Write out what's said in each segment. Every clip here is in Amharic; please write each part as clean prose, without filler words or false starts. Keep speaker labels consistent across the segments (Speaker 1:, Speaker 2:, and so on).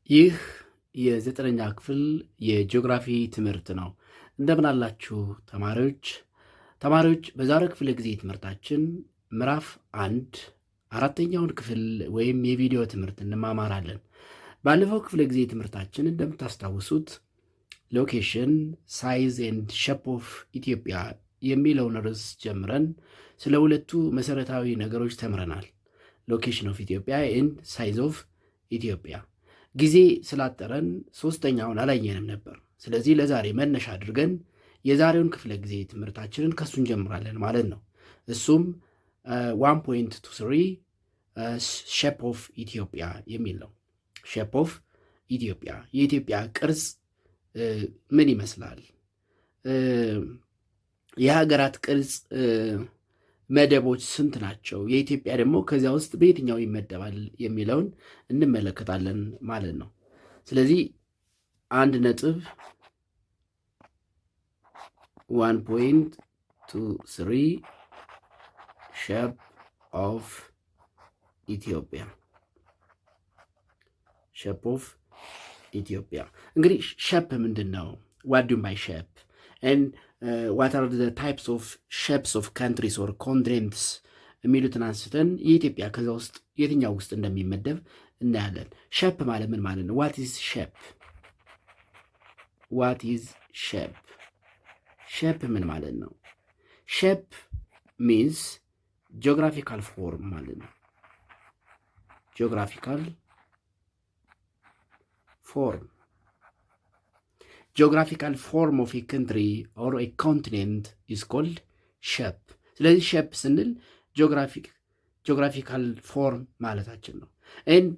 Speaker 1: ይህ የዘጠነኛ ክፍል የጂኦግራፊ ትምህርት ነው። እንደምን አላችሁ ተማሪዎች በዛሬው ክፍለ ጊዜ ትምህርታችን ምዕራፍ 1 አራተኛውን ክፍል ወይም የቪዲዮ ትምህርት እንማማራለን። ባለፈው ክፍለ ጊዜ ትምህርታችን እንደምታስታውሱት ሎኬሽን ሳይዝ ኤንድ ሼፕ ኦፍ ኢትዮጵያ የሚለውን ርዕስ ጀምረን ስለ ሁለቱ መሰረታዊ ነገሮች ተምረናል። ሎኬሽን ኦፍ ኢትዮጵያ ኤንድ ሳይዝ ኦፍ ኢትዮጵያ። ጊዜ ስላጠረን ሶስተኛውን አላየንም ነበር። ስለዚህ ለዛሬ መነሻ አድርገን የዛሬውን ክፍለ ጊዜ ትምህርታችንን ከሱ እንጀምራለን ማለት ነው። እሱም 1.23 ሼፕ ኦፍ ኢትዮጵያ የሚል ነው። ሼፕ ኦፍ ኢትዮጵያ፣ የኢትዮጵያ ቅርጽ ምን ይመስላል? የሀገራት ቅርጽ መደቦች ስንት ናቸው? የኢትዮጵያ ደግሞ ከዚያ ውስጥ በየትኛው ይመደባል የሚለውን እንመለከታለን ማለት ነው። ስለዚህ 1.23 ሼፕ ኦፍ ኢትዮጵያ። ሼፕ ኦፍ ኢትዮጵያ እንግዲህ ሼፕ ምንድን ነው? ዋት ዱ ባይ ሼፕ and what are the types of shapes of countries or continents የሚሉትን አንስተን የኢትዮጵያ ከዛ ውስጥ የትኛው ውስጥ እንደሚመደብ እናያለን። ሼፕ ማለት ምን ማለት ነው? what is shape? what is shape? ሼፕ ምን ማለት ነው? ሼፕ means geographical form ማለት ነው። geographical form. geographical form of a country or a continent is called shape. ስለዚህ ሼፕ ስንል geographical form ማለታችን ነው። and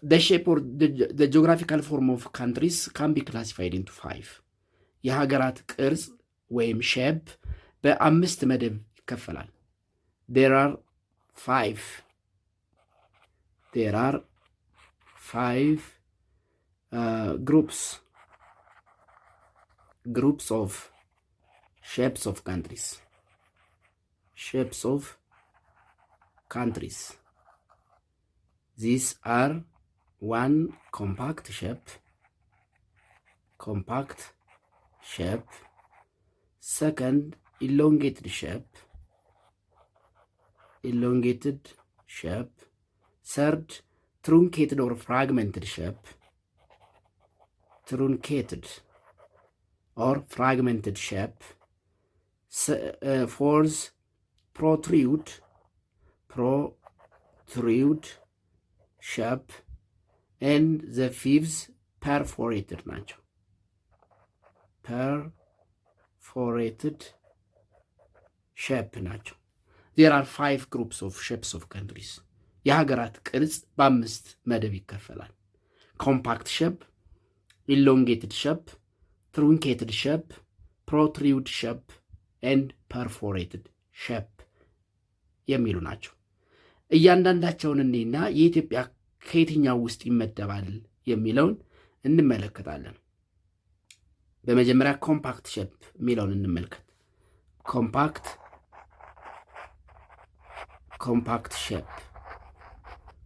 Speaker 1: the shape or the geographical form of countries can be classified into 5. የሀገራት ቅርጽ ወይም ሼፕ በአምስት መደብ ይከፈላል። there are five groups of shapes of countries. These are: 1, compact shape. 2nd, elongated shape. 3rd, truncated or fragmented shape. 4th, protrude shape. and the 5th, perforated ናቸው። perforated shape ናቸው። there are 5 groups of shapes of countries. የሀገራት ቅርጽ በአምስት መደብ ይከፈላል። compact shape, elongated shape, truncated shape, protrude shape and perforated shape የሚሉ ናቸው። እያንዳንዳቸውን እኔና የኢትዮጵያ ከየትኛው ውስጥ ይመደባል የሚለውን እንመለከታለን። በመጀመሪያ ኮምፓክት ሼፕ የሚለውን እንመልከት።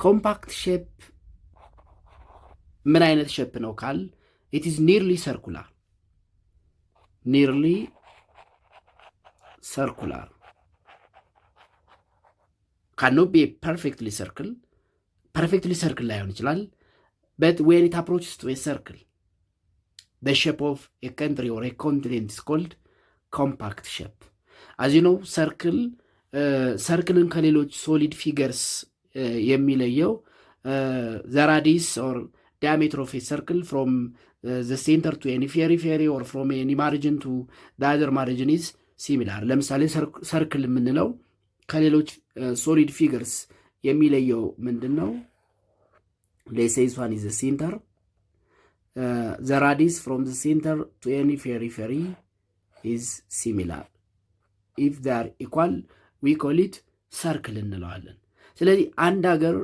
Speaker 1: ኮምፓክት ሼፕ ምን አይነት ሼፕ ነው ካል it is nearly circular. cannot be perfectly circle ላይሆን ይችላል, but when it approaches to a circle, the shape of a country or a continent is called compact shape. as you know, circle ከሌሎች solid figures የሚለየው the radius or diameter of a circle from the center to any periphery or from any margin to the other margin is similar. ለምሳሌ ሰርክል የምንለው ከሌሎች ሶሊድ ፊገርስ የሚለየው ምንድን ነው? let's say this one is the center. The radius from the center to any periphery is similar. if they are equal, we call it circle እንለዋለን። ስለዚህ አንድ ሀገር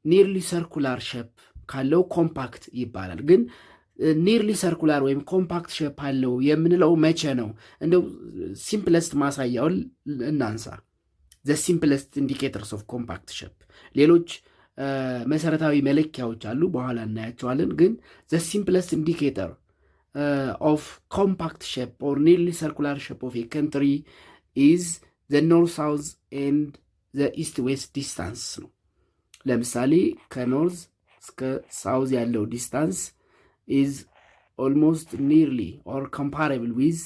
Speaker 1: ኒርሊ ሰርኩላር ሼፕ ካለው ኮምፓክት ይባላል። ግን ኒርሊ ሰርኩላር ወይም ኮምፓክት ሼፕ አለው የምንለው መቼ ነው? እንደው ሲምፕለስት ማሳያውን እናንሳ። the simplest indicators of compact shape ሌሎች መሰረታዊ መለኪያዎች አሉ፣ በኋላ እናያቸዋለን። ግን ዘ ሲምፕለስት ኢንዲኬተር ኦፍ ኮምፓክት ሼፕ ኦር ኒርሊ ሰርኩላር ሼፕ ኦፍ ኤ ካንትሪ ኢዝ ዘ ኖርዝ ሳውዝ ኤንድ ዘ ኢስት ዌስት ዲስታንስ ነው። ለምሳሌ ከኖርዝ እስከ ሳውዝ ያለው ዲስታንስ ኢዝ ኦልሞስት ኒርሊ ኦር ኮምፓራብል ዊዝ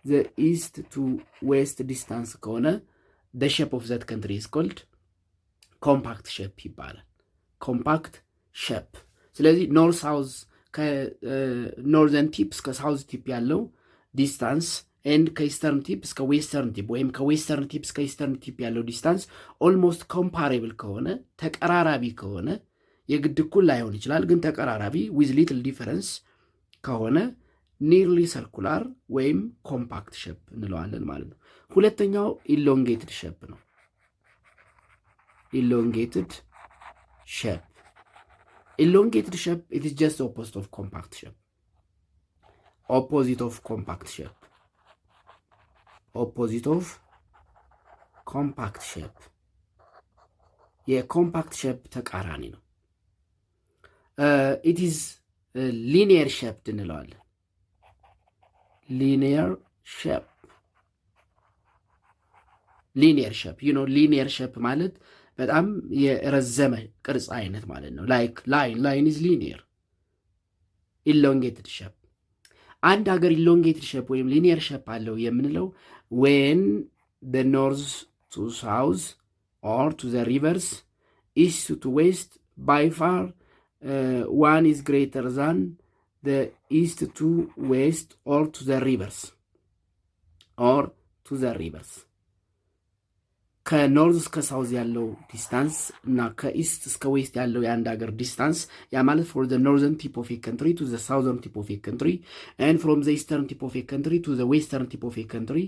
Speaker 1: ዘ ኢስት ቱ ዌስት ዲስታንስ ከሆነ the shape of that country is called compact shape ይባላል። ኮምፓክት ሼፕ። ስለዚህ ኖርዝ ሳውዝ ከኖርዘርን ቲፕ እስከ ሳውዝ ቲፕ ያለው ዲስታንስ ኤንድ ከኢስተርን ቲፕ እስከ ዌስተርን ቲፕ ወይም ከዌስተርን ቲፕ እስከ ኢስተርን ቲፕ ያለው ዲስታንስ ኦልሞስት ኮምፓሬብል ከሆነ ተቀራራቢ ከሆነ የግድ እኩል ላይሆን ይችላል፣ ግን ተቀራራቢ ዊዝ ሊትል ዲፈረንስ ከሆነ ኒርሊ ሰርኩላር ወይም ኮምፓክት ሼፕ እንለዋለን ማለት ነው። ሁለተኛው ኢሎንጌትድ ሼፕ ነው። ኢሎንጌትድ ሼፕ ኢሎንጌትድ ሼፕ ኢት ኢዝ ጀስት ኦፖዚት ኦፍ ኮምፓክት ሼፕ። ኦፖዚት ኦፍ ኮምፓክት ሼፕ ኦፖዚት ኦፍ ኮምፓክት ሼፕ የኮምፓክት ሼፕ ተቃራኒ ነው። ኢት ኢዝ ሊኒየር ሼፕድ እንለዋለን። ሊኒየር ሼፕ ሊኒየር ሼፕ ዩ ኖ ሊኒየር ሼፕ ማለት በጣም የረዘመ ቅርጽ አይነት ማለት ነው። ላይክ ላይን ኢዝ ሊኒየር። ኢሎንጌትድ ሼፕ አንድ ሀገር ኢሎንጌትድ ሼፕ ወይም ሊኒየር ሼፕ አለው የምንለው ዌን the north to south or to the rivers east to west by far one is greater than the east to west or to the rivers ከኖርዝ እስከ ሳውዝ ያለው ዲስታንስ እና ከኢስት እስከ ዌስት ያለው የአንድ ሀገር ዲስታንስ ያ ማለት for the northern tip of a country to the southern tip of a country and from the eastern tip of a country to the western tip of a country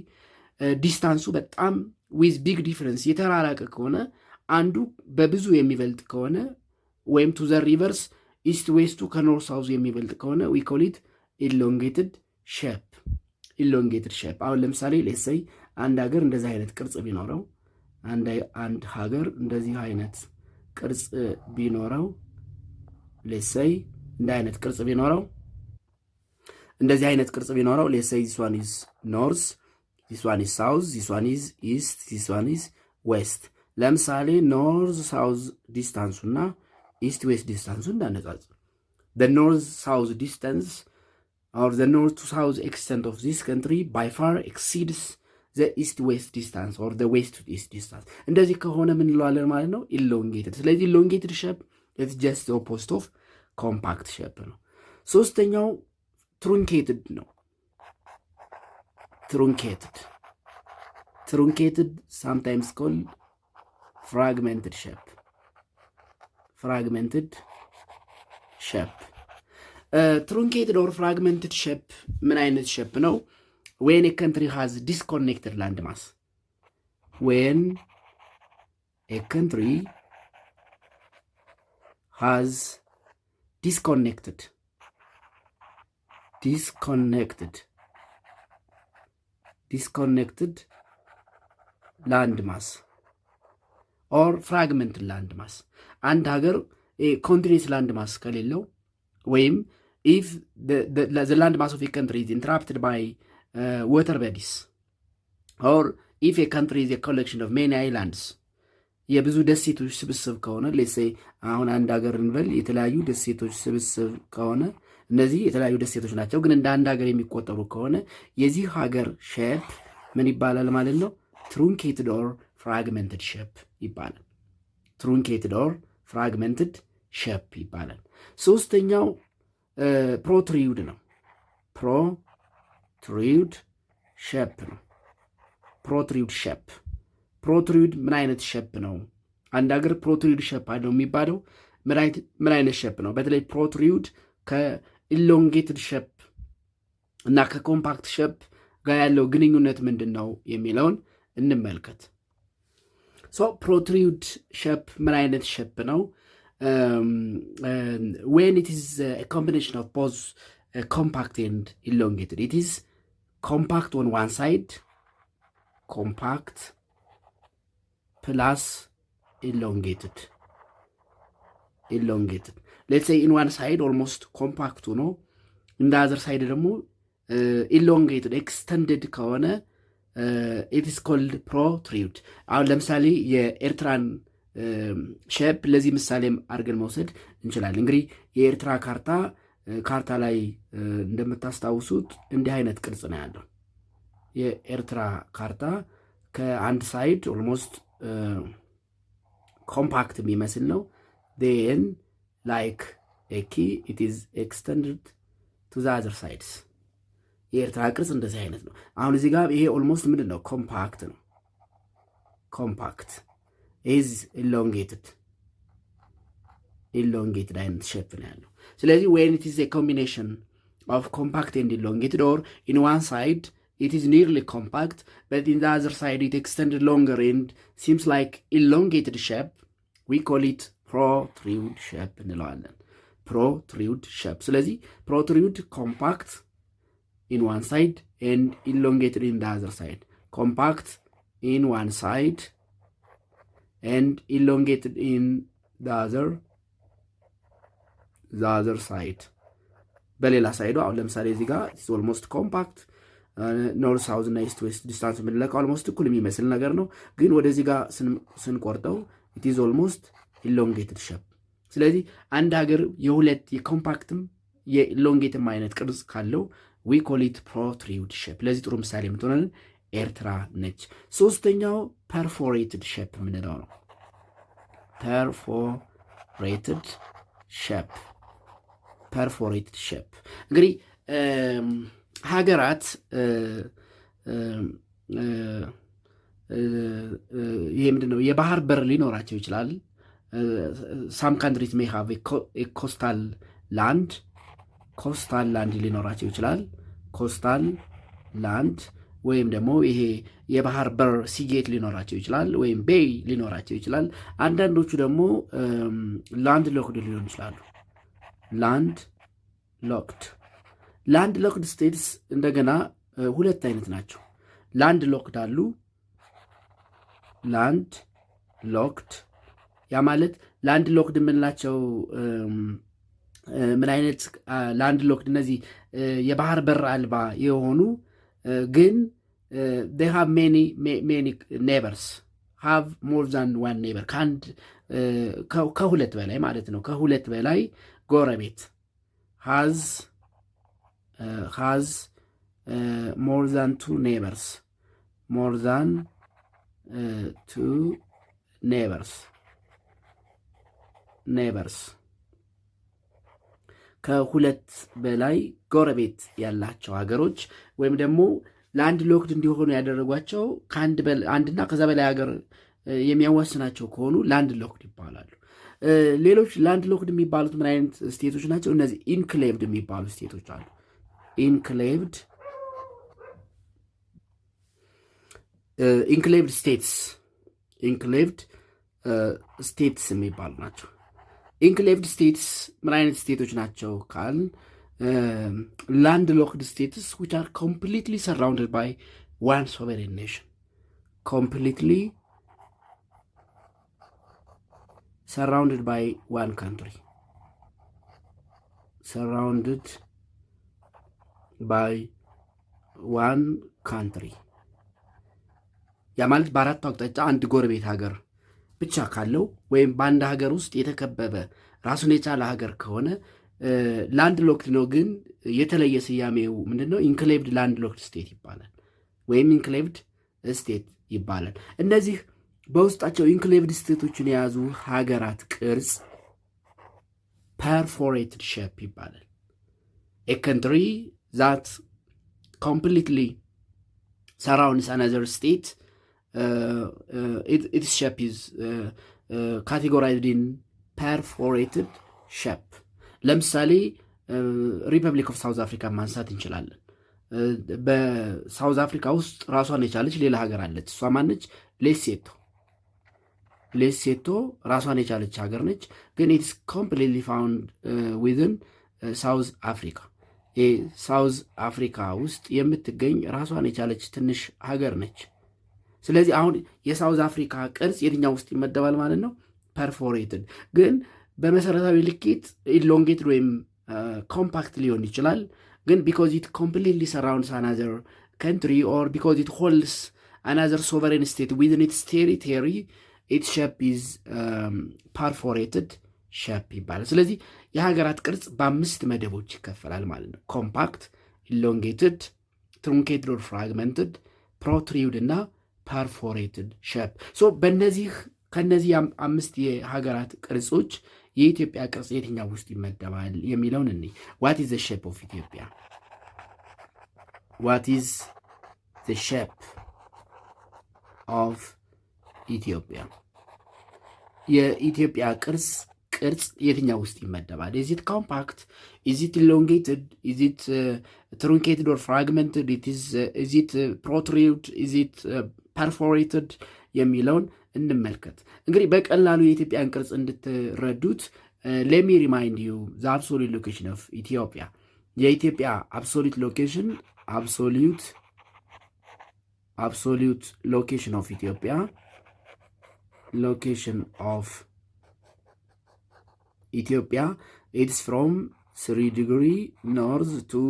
Speaker 1: ዲስታንሱ በጣም ዊዝ ቢግ ዲፍረንስ የተራራቀ ከሆነ አንዱ በብዙ የሚበልጥ ከሆነ ወይም ቱ ዘ ሪቨርስ ኢስት ዌስቱ ከኖርት ሳውዝ የሚበልጥ ከሆነ ዊ ኮል ኢት ኢሎንጌትድ ሼፕ። ኢሎንጌትድ ሼፕ አሁን ለምሳሌ ሌትሰይ አንድ ሀገር እንደዚህ አይነት ቅርጽ ቢኖረው አንድ ሀገር እንደዚህ አይነት ቅርጽ ቢኖረው ሌትሰይ እንደ አይነት ቅርጽ ቢኖረው እንደዚህ አይነት ቅርጽ ቢኖረው ሌትሰይ this one is north, this one is south, this one is east, this one is west። ለምሳሌ ኖርዝ ሳውዝ ዲስታንሱ እና ኢስት ዌስት ዲስታንሱ እንዳነጻጽር the north south distance or the north to south extent of this country by far exceeds the east west distance or the west to east distance። እንደዚህ ከሆነ ምን እንለዋለን ማለት ነው? ኢሎንጌትድ። ስለዚህ ኢሎንጌትድ ሼፕ it's just the opposite of compact shape ነው። ሶስተኛው ትሩንኬትድ ነው። truncated sometimes called fragmented shape truncated or fragmented shape ምን አይነት ሼፕ ነው? when a country has disconnected landmass when a country has disconnected landmass or fragmented landmass አንድ ሀገር ኮንቲኒስ landmass ከሌለው ወይም if the landmass of a country is interrupted by water bodies or if a country is a collection of many islands የብዙ ደሴቶች ስብስብ ከሆነ let's say አሁን አንድ ሀገር እንበል የተለያዩ ደሴቶች ስብስብ ከሆነ እነዚህ የተለያዩ ደሴቶች ናቸው፣ ግን እንደ አንድ ሀገር የሚቆጠሩ ከሆነ የዚህ ሀገር ሼፕ ምን ይባላል ማለት ነው? truncated or fragmented shape ይባላል። truncated or fragmented shape ይባላል። ሶስተኛው protrude ነው። protrude shape ነው። protrude ምን አይነት ሼፕ ነው? አንድ ሀገር protrude shape አለው የሚባለው ምን አይነት ሼፕ ነው? በተለይ protrude ከኢሎንጌትድ ሼፕ እና ከኮምፓክት ሼፕ ጋር ያለው ግንኙነት ምንድን ነው የሚለውን እንመልከት። protrude shape ምን አይነት ሼፕ ነው? when it is a combination of both compact and elongated. It is compact on one side, compact plus elongated. ኢሎንጌትድ ሌትስ ሴይ ኢን ዋን ሳይድ ኦልሞስት ኮምፓክት ሆኖ እንደ አዘር ሳይድ ደግሞ ኢሎንጌትድ ኤክስተንድድ ከሆነ ኢትስ ኮልድ ፕሮትሩድ። አሁን ለምሳሌ የኤርትራን ሼፕ ለዚህ ምሳሌም አድርገን መውሰድ እንችላለን። እንግዲህ የኤርትራ ካርታ ላይ እንደምታስታውሱት እንዲህ አይነት ቅርጽ ነው ያለው። የኤርትራ ካርታ ከአንድ ሳይድ ኦልሞስት ኮምፓክት የሚመስል ነው። ን ላይክ ኤ ኪ ኢት ኢዝ ኤክስተንድድ ቱ ዘ አዘር ሳይድስ። የኤርትራ ቅርጽ እንደዚህ አይነት ነው። አሁን እዚህ ጋር ይሄ ኦልሞስት ምንድን ነው? ኮምፓክት ነው። ኮምፓክት ኢዝ ኢሎንጌትድ አይነት ሼፕ ነው ያለው። ስለዚህ ዌን ኢት ኢዝ ኤ ኮምቢኔሽን ኦፍ ኮምፓክት ኤንድ ኢሎንጌትድ ኦር ኢን ዋን ሳይድ it is nearly compact, but in the other side it extended longer and seems like elongated shape, we call it protrude shape እንለዋለን። protrude shape። ስለዚህ protrude compact in one side and elongated in the other side. compact in one side and elongated in the other side። በሌላ ሳይዱ አሁን ለምሳሌ እዚህ ጋር is almost compact ኖርት ሳውዝ እና ኢስት ዌስት ዲስታንስ የምንለካው ኦልሞስት እኩል የሚመስል ነገር ነው። ግን ወደዚህ ጋር ስንቆርጠው ኢት ኢዝ ኦልሞስት ኢሎንጌትድ ሼፕ። ስለዚህ አንድ ሀገር የሁለት የኮምፓክትም የኢሎንጌትም አይነት ቅርጽ ካለው ዊ ኮል ኢት ፕሮትሩድ ሼፕ። ለዚህ ጥሩ ምሳሌ የምትሆነን ኤርትራ ነች። ሶስተኛው ፐርፎሬትድ ሼፕ የምንለው ነው። ፐርፎሬትድ ሼፕ እንግዲህ ሀገራት ይሄ ምንድን ነው የባህር በር ሊኖራቸው ይችላል። ሳም ካንትሪስ ሜይ ሃቭ ኮስታል ላንድ ሊኖራቸው ይችላል። ኮስታል ላንድ ወይም ደግሞ ይሄ የባህር በር ሲጌት ሊኖራቸው ይችላል፣ ወይም ቤይ ሊኖራቸው ይችላል። አንዳንዶቹ ደግሞ ላንድ ሎክድ ሊሆኑ ይችላሉ። ላንድ ሎክድ ስቴትስ እንደገና ሁለት አይነት ናቸው። ላንድ ሎክድ አሉ። ላንድ ሎክድ ያ ማለት ላንድ ሎክድ የምንላቸው ምን አይነት ላንድ ሎክድ? እነዚህ የባህር በር አልባ የሆኑ ግን they have many neighbors, have more than one neighbor፣ ከሁለት በላይ ማለት ነው። ከሁለት በላይ ጎረቤት has more than two neighbors ከሁለት በላይ ጎረቤት ያላቸው ሀገሮች ወይም ደግሞ ላንድ ሎክድ እንዲሆኑ ያደረጓቸው አንድና ከዛ በላይ ሀገር የሚያዋስናቸው ከሆኑ ላንድ ሎክድ ይባላሉ። ሌሎች ላንድ ሎክድ የሚባሉት ምን አይነት ስቴቶች ናቸው? እነዚህ ኢንክሌቭድ የሚባሉ ስቴቶች አሉ። ኢንክሌቭድ ስቴትስ የሚባሉ ናቸው። ኢንክሌቭድ ስቴትስ ምን አይነት ስቴቶች ናቸው ካል ላንድ ሎክድ ስቴትስ which are completely surrounded by one sovereign nation, completely surrounded by one country, ያ ማለት በአራቱ አቅጣጫ አንድ ጎረቤት ሀገር ብቻ ካለው ወይም በአንድ ሀገር ውስጥ የተከበበ ራሱን የቻለ ሀገር ከሆነ ላንድ ሎክድ ነው። ግን የተለየ ስያሜው ምንድነው? ኢንክሌቭድ ላንድ ሎክድ ስቴት ይባላል፣ ወይም ኢንክሌቭድ ስቴት ይባላል። እነዚህ በውስጣቸው ኢንክሌቭድ ስቴቶችን የያዙ ሀገራት ቅርጽ ፐርፎሬትድ ሼፕ ይባላል። ኤ ካንትሪ ዛት ኮምፕሊትሊ ሰራውንድስ አናዘር ስቴት ኢትስ ሼፕ ኢዝ ካቴጎራይዝድ ኢን ፐርፎሬትድ ሼፕ። ለምሳሌ ሪፐብሊክ ኦፍ ሳውዝ አፍሪካ ማንሳት እንችላለን። በሳውዝ አፍሪካ ውስጥ ራሷን የቻለች ሌላ ሀገር አለች። እሷ ማነች? ሌሴቶ ራሷን የቻለች ሀገር ነች። ግን ኢትስ ኮምፕሊትሊ ፋውንድ ዊዝን ሳውዝ አፍሪካ። ሳውዝ አፍሪካ ውስጥ የምትገኝ ራሷን የቻለች ትንሽ ሀገር ነች። ስለዚህ አሁን የሳውዝ አፍሪካ ቅርጽ የትኛው ውስጥ ይመደባል ማለት ነው? ፐርፎሬትድ። ግን በመሰረታዊ ልኬት ኢሎንጌትድ ወይም ኮምፓክት ሊሆን ይችላል። ግን ቢኮዝ ኢት ኮምፕሊትሊ ሰራውንድስ አናዘር ካንትሪ ኦር ቢኮዝ ኢት ሆልድስ አናዘር ሶቨሬን ስቴት ዊዝን ኢትስ ቴሪቶሪ ኢትስ ሼፕ ኢዝ ፐርፎሬትድ ሼፕ ይባላል። ስለዚህ የሀገራት ቅርጽ በ5 መደቦች ይከፈላል ማለት ነው። ኮምፓክት፣ ኢሎንጌትድ፣ ትሩንኬትድ ኦር ፍራግመንትድ፣ ፕሮትሪውድ እና ፐርፎሬትድ ሼፕ። ሶ ከነዚህ 5 የሀገራት ቅርጾች የኢትዮጵያ ቅርጽ የትኛው ውስጥ ይመደባል የሚለውን እኔ ዋት ኢዝ ዘ ሼፕ ኦፍ ኢትዮጵያ? ዋት ኢዝ ዘ ሼፕ ኦፍ ኢትዮጵያ? የኢትዮጵያ ቅርጽ የትኛው ውስጥ ይመደባል? ኢዝ ኢት ኮምፓክት? ኢዝ ኢት ኢሎንጌትድ? ኢዝ ኢት ትሩንኬትድ ኦር ፍራግመንትድ? ኢዝ ኢት ፕሮትሪውድ? ኢዝ ኢት ፐርፎሬትድ የሚለውን እንመልከት። እንግዲህ በቀላሉ የኢትዮጵያን ቅርጽ እንድትረዱት ሌሚ ሪማይንድ ዩ ዘ አብሶሉት ሎኬሽን ኦፍ ኢትዮጵያ። የኢትዮጵያ አብሶሉት ሎኬሽን ሎኬሽን ኦፍ ኢትዮጵያ ሎኬሽን ኦፍ ኢትዮጵያ ኢትስ ፍሮም 3 ዲግሪ ኖርዝ ቱ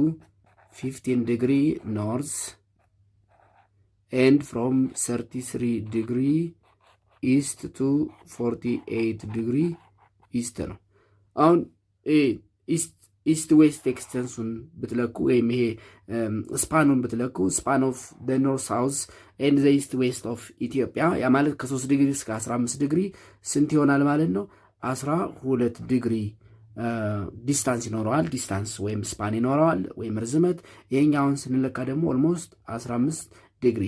Speaker 1: 15 ዲግሪ ኖርዝ and from 33 degree east to 48 degree east ነው። አሁን ኢስት ዌስት ኤክስተንሱን ብትለኩ ወይም ይሄ ስፓኑን ብትለኩ ስፓን ኦፍ the north south and the east west of ኢትዮጵያ ያ ማለት ከ3 ዲግሪ እስከ 15 ዲግሪ ስንት ይሆናል ማለት ነው? 12 ዲግሪ ዲስታንስ ይኖረዋል። ዲስታንስ ወይም ስፓን ይኖረዋል ወይም ርዝመት። ይሄኛውን ስንለካ ደግሞ ኦልሞስት 15 ዲግሪ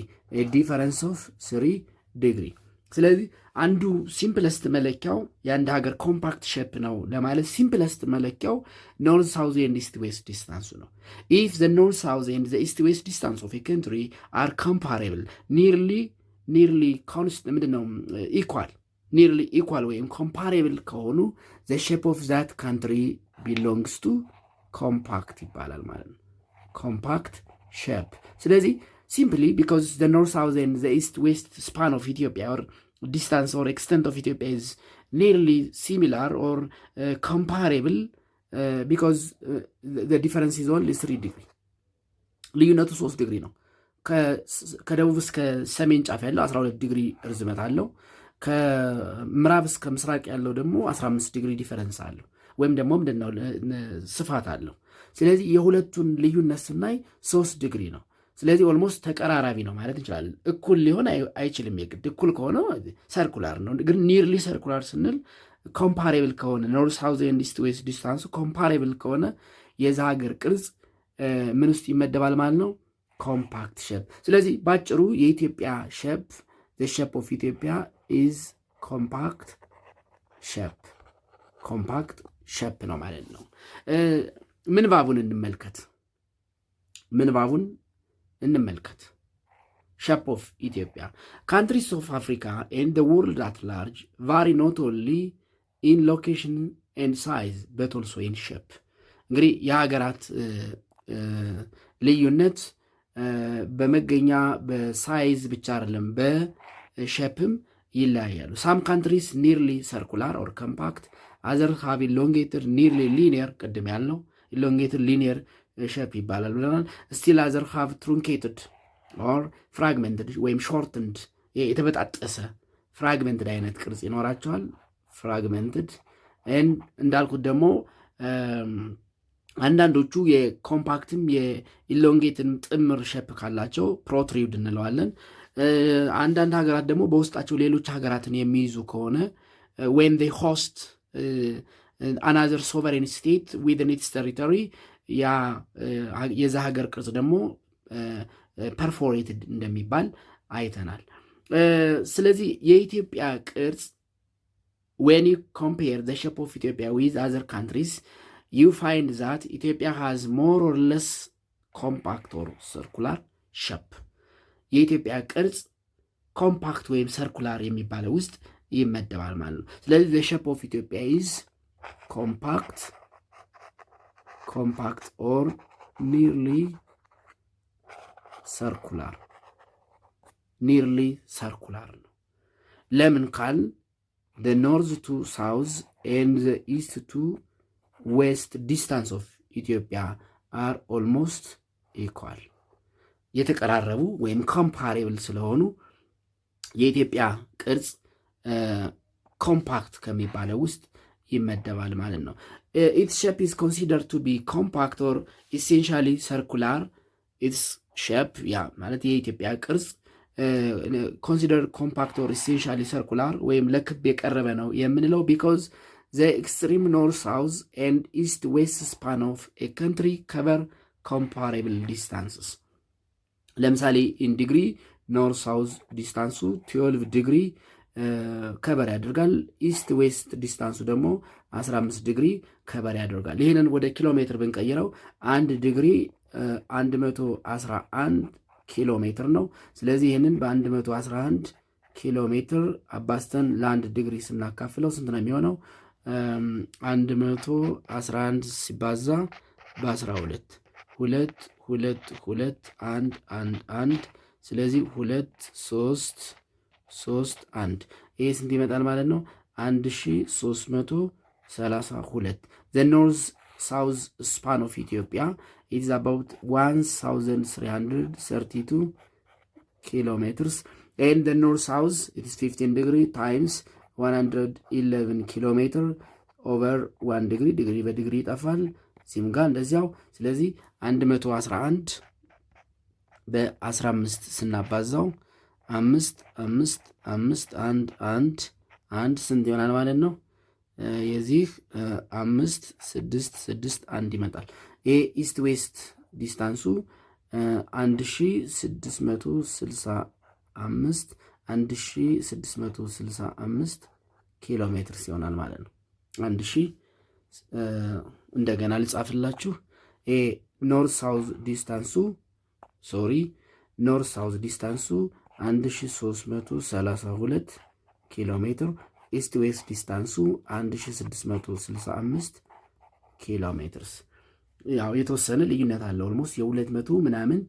Speaker 1: ዲፈረንስ ኦፍ 3 ዲግሪ። ስለዚህ አንዱ ሲምፕለስት መለኪያው የአንድ ሀገር ኮምፓክት ሼፕ ነው ለማለት ሲምፕለስት መለኪያው ኖርዝ ሳውዝ ኤንድ ኢስት ዌስት ዲስታንሱ ነው። ኢፍ ዘ ኖርዝ ሳውዝ ኤንድ ዘ ኢስት ዌስት ዲስታንስ ኦፍ ኤ ካንትሪ አር ኮምፓሬብል ኒርሊ ኮንስት ምንድነው ኒርሊ ኢኳል ወይም ኮምፓሬብል ከሆኑ ዘ ሼፕ ኦፍ ዛት ካንትሪ ቢሎንግስ ቱ ኮምፓክት ይባላል ማለት ነው። ኮምፓክት ሼፕ። ስለዚህ simply because the north south and the east west span of Ethiopia or distance or extent of Ethiopia is nearly similar or comparable because the difference is only 3 degree ልዩነቱ 3 ዲግሪ ነው። ከደቡብ እስከ ሰሜን ጫፍ ያለው 12 ዲግሪ ርዝመት አለው። ከምዕራብ እስከ ምስራቅ ያለው ደግሞ 15 ዲግሪ ዲፈረንስ አለው ወይም ደግሞ ምንድነው ስፋት አለው። ስለዚህ የሁለቱን ልዩነት ስናይ 3 ዲግሪ ነው። ስለዚህ ኦልሞስት ተቀራራቢ ነው ማለት እንችላለን። እኩል ሊሆን አይችልም የግድ። እኩል ከሆነ ሰርኩላር ነው። ግን ኒርሊ ሰርኩላር ስንል ኮምፓሬብል ከሆነ ኖርዝ ሳውዝ ኤንድ ኢስት ዌስት ዲስታንሱ ኮምፓሬብል ከሆነ የዛ ሀገር ቅርጽ ምን ውስጥ ይመደባል ማለት ነው? ኮምፓክት ሼፕ። ስለዚህ ባጭሩ የኢትዮጵያ ሼፕ ዘ ሼፕ ኦፍ ኢትዮጵያ ኢዝ ኮምፓክት ሼፕ ነው ማለት ነው። ምንባቡን እንመልከት። ሼፕ ኦፍ ኢትዮጵያ ካንትሪስ ኦፍ አፍሪካ ኤንድ ዘ ወርልድ አት ላርጅ ቫሪ ኖት ኦንሊ ኢን ሎኬሽን ኤንድ ሳይዝ በት ኦልሶ ኢን ሼፕ። እንግዲህ የሀገራት ልዩነት በመገኛ በሳይዝ ብቻ አይደለም፣ በሼፕም ይለያያሉ። ሳም ካንትሪስ ኒርሊ ሰርኩላር ኦር ኮምፓክት፣ አዘር ሃቭ ኢሎንጌትድ ኒርሊ ሊኒየር፣ ቅድም ያልነው ኢሎንጌትድ ሊኒየር ሼፕ ይባላል ብለናል። ስቲል አዘር ሃቭ ትሩንኬትድ ኦር ፍራግመንትድ ወይም ሾርትንድ፣ የተበጣጠሰ ፍራግመንትድ አይነት ቅርጽ ይኖራቸዋል። ፍራግመንትድ እንዳልኩት ደግሞ አንዳንዶቹ የኮምፓክትም የኢሎንጌትም ጥምር ሼፕ ካላቸው ፕሮትሪውድ እንለዋለን። አንዳንድ ሀገራት ደግሞ በውስጣቸው ሌሎች ሀገራትን የሚይዙ ከሆነ when they host another sovereign state within its territory የዛ ሀገር ቅርጽ ደግሞ ፐርፎሬትድ እንደሚባል አይተናል። ስለዚህ የኢትዮጵያ ቅርጽ when you compare the shape of Ethiopia with other countries you find that Ethiopia has more or less compact or circular shape። የኢትዮጵያ ቅርጽ ኮምፓክት ወይም ሰርኩላር የሚባለው ውስጥ ይመደባል ማለት ነው። ስለዚህ the shape of Ethiopia is compact or nearly circular ነው። ለምን ካል the north to south and the east to west distance of Ethiopia are almost equal የተቀራረቡ ወይም ኮምፓሬብል ስለሆኑ የኢትዮጵያ ቅርጽ ኮምፓክት ከሚባለው ውስጥ ይመደባል ማለት ነው። ኢትስ ሼፕ ኢዝ ኮንሲደርድ ቱ ቢ ኮምፓክት ኦር ኢሴንሻሊ ሰርኩላር። ኢትስ ሼፕ ያ ማለት የኢትዮጵያ ቅርጽ ኮንሲደር ኮምፓክት ኦር ኢሴንሻሊ ሰርኩላር ወይም ለክብ የቀረበ ነው የምንለው ቢኮዝ ዘ ኤክስትሪም ኖርት ሳውዝ ኤንድ ኢስት ዌስት ስፓን ኦፍ ኤ ካንትሪ ከቨር ኮምፓሬብል ዲስታንስስ። ለምሳሌ ኢን ዲግሪ ኖርት ሳውዝ ዲስታንሱ 12 ዲግሪ ከበር ያደርጋል። ኢስት ዌስት ዲስታንሱ ደግሞ 15 ዲግሪ ከበር ያደርጋል። ይህንን ወደ ኪሎ ሜትር ብንቀይረው 1 ዲግሪ 111 ኪሎ ሜትር ነው። ስለዚህ ይህንን በ111 ኪሎ ሜትር አባስተን ለአንድ ዲግሪ ስናካፍለው ስንት ነው የሚሆነው? 111 ሲባዛ በ12 2 2 2 1 1 1 ስለዚህ 2 3 3 1 ይሄ ስንት ይመጣል ማለት ነው? 1332 the north south span of Ethiopia is about 1332 kilometers and the north south it is 15 degree times 111 kilometer over 1 degree ዲግሪ በዲግሪ ይጠፋል ሲም ጋር እንደዚያው። ስለዚህ 111 በ15 ስናባዛው 5 5 5 1 1 1 ስንት ይሆናል ማለት ነው? የዚህ 5 6 6 1 ይመጣል። ይሄ ኢስት ዌስት ዲስታንሱ 1665 ኪሎ ሜትር ይሆናል ማለት ነው። 1000 እንደገና ልጻፍላችሁ። ይሄ ኖርት ሳውዝ ዲስታንሱ ኖርት ሳውዝ ዲስታንሱ 1332 ኪሎ ሜትር፣ ኢስት ዌስት ዲስታንሱ 1665 ኪሎ ሜትርስ። ያው የተወሰነ ልዩነት አለ። ኦልሞስት የ200 ምናምን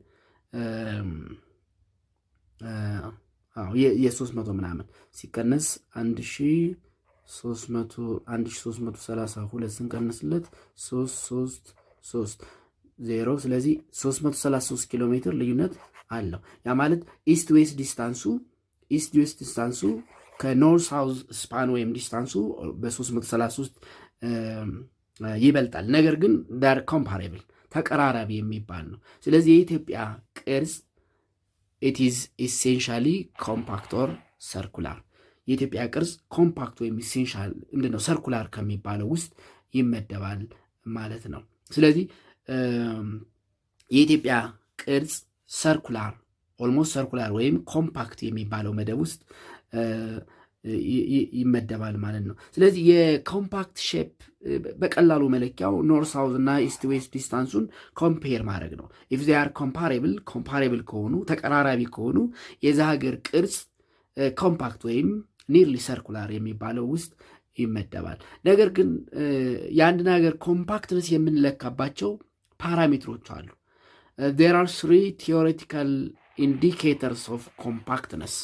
Speaker 1: የ300 ምናምን ሲቀነስ 1332 ስንቀንስለት 333 0 ስለዚህ 333 ኪሎ ሜትር ልዩነት አለው። ያ ማለት ኢስት ዌስት ዲስታንሱ ከኖርት ሳውዝ ስፓን ወይም ዲስታንሱ በ333 ይበልጣል። ነገር ግን ዳር ኮምፓሬብል ተቀራራቢ የሚባል ነው። ስለዚህ የኢትዮጵያ ቅርጽ ኢት ኢዝ ኢሴንሻሊ ኮምፓክት ኦር ሰርኩላር። የኢትዮጵያ ቅርጽ ኮምፓክት ወይም ኢሴንሻል ምንድነው ሰርኩላር ከሚባለው ውስጥ ይመደባል ማለት ነው። ስለዚህ የኢትዮጵያ ቅርጽ ሰርኩላር ኦልሞስት ሰርኩላር ወይም ኮምፓክት የሚባለው መደብ ውስጥ ይመደባል ማለት ነው። ስለዚህ የኮምፓክት ሼፕ በቀላሉ መለኪያው ኖርት ሳውዝ እና ኢስት ዌስት ዲስታንሱን ኮምፔር ማድረግ ነው። ኢፍ ዜ አር ኮምፓሬብል ከሆኑ ተቀራራቢ ከሆኑ የዛ ሀገር ቅርጽ ኮምፓክት ወይም ኒርሊ ሰርኩላር የሚባለው ውስጥ ይመደባል። ነገር ግን የአንድን ሀገር ኮምፓክትነስ የምንለካባቸው ፓራሜትሮች አሉ። there are 3 theoretical indicators of compactness።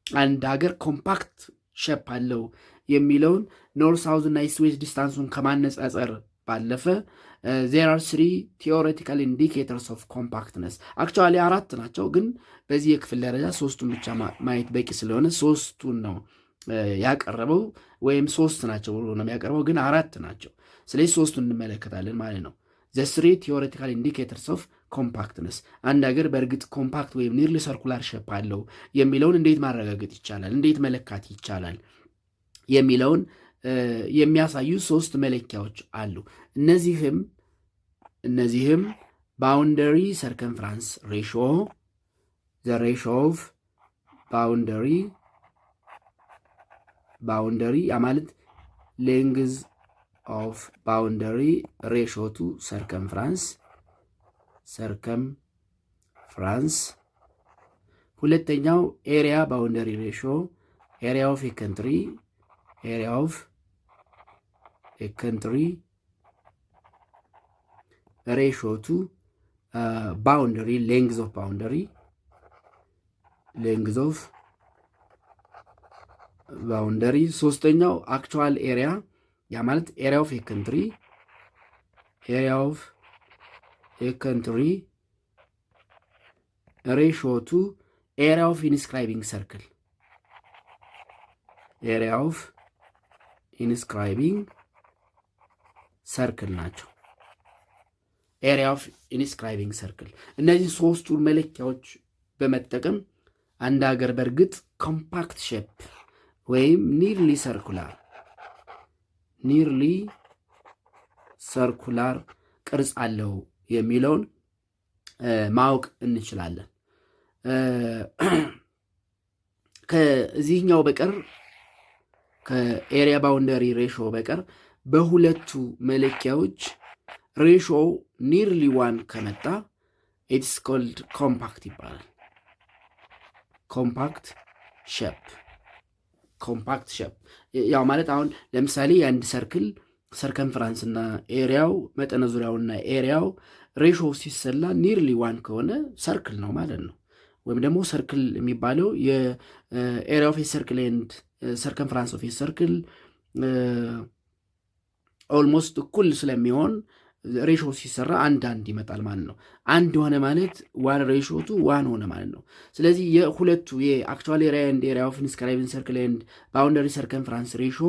Speaker 1: አንድ ሀገር ኮምፓክት ሼፕ አለው የሚለውን ኖርት ሳውዝ እና ኢስት ዌስት ዲስታንሱን ከማነጻጸር ባለፈ there are 3 theoretical indicators of compactness። አክቹዋሊ 4 ናቸው፣ ግን በዚህ የክፍል ደረጃ 3ቱን ብቻ ማየት በቂ ስለሆነ 3ቱን ነው ያቀረበው፣ ወይም 3 ናቸው ብሎ ነው የሚያቀርበው፣ ግን 4 ናቸው። ስለዚህ 3ቱን እንመለከታለን ማለት ነው። the 3 theoretical indicators of compactness። አንድ ሀገር በእርግጥ ኮምፓክት ወይም ኒርሊ ሰርኩላር ሼፕ አለው የሚለውን እንዴት ማረጋገጥ ይቻላል፣ እንዴት መለካት ይቻላል የሚለውን የሚያሳዩ 3 መለኪያዎች አሉ። እነዚህም ባውንደሪ ሰርከምፍራንስ ሬሾ፣ the ratio of boundary ያ ማለት ሌንግዝ ኦፍ ባውንደሪ ሬሾ ቱ ሰርከምፍራንስ። ሁለተኛው ኤሪያ ባውንደሪ ሬሾ፣ ኤሪያ ኦፍ ኤ ካንትሪ ሬሾ ቱ ባውንደሪ ሌንግዝ ኦፍ ባውንደሪ። ሶስተኛው አክቹዋል ኤሪያ ያ ማለት ኤሪያ ኦፍ ኤ ካንትሪ ሬሾ ቱ ኤሪያ ኦፍ ኢንስክራይቢንግ ሰርክል ናቸው። ኤሪያ ኦፍ ኢንስክራይቢንግ ሰርክል እነዚህ ሶስቱን መለኪያዎች በመጠቀም አንድ ሀገር በእርግጥ ኮምፓክት ሼፕ ወይም ኒርሊ ሰርኩላር ቅርጽ አለው የሚለውን ማወቅ እንችላለን። ከዚህኛው በቀር ከኤሪያ ባውንደሪ ሬሾ በቀር በሁለቱ መለኪያዎች ሬሾ ኒርሊ ዋን ከመጣ ኢትስ ኮልድ ኮምፓክት ይባላል። ኮምፓክት ሼፕ ያው ማለት አሁን ለምሳሌ የአንድ ሰርክል ሰርከምፍራንስ እና ኤሪያው መጠነ ዙሪያውና ኤሪያው ሬሾ ሲሰላ ኒርሊ ዋን ከሆነ ሰርክል ነው ማለት ነው። ወይም ደግሞ ሰርክል የሚባለው የኤሪያ ኦፍ ሰርክል ኤንድ ሰርከምፍራንስ ኦፍ ሰርክል ኦልሞስት እኩል ስለሚሆን ሬሾ ሲሰራ አንድ ይመጣል ማለት ነው። አንድ ሆነ ማለት ዋን ሬሾ ቱ ዋን ሆነ ማለት ነው። ስለዚህ የሁለቱ የአክቹዋል ኤሪያ ኤንድ ኤሪያ ኦፍ ኢንስክራይቢንግ ሰርክል ኤንድ ባውንደሪ ሰርከምፍራንስ ሬሾ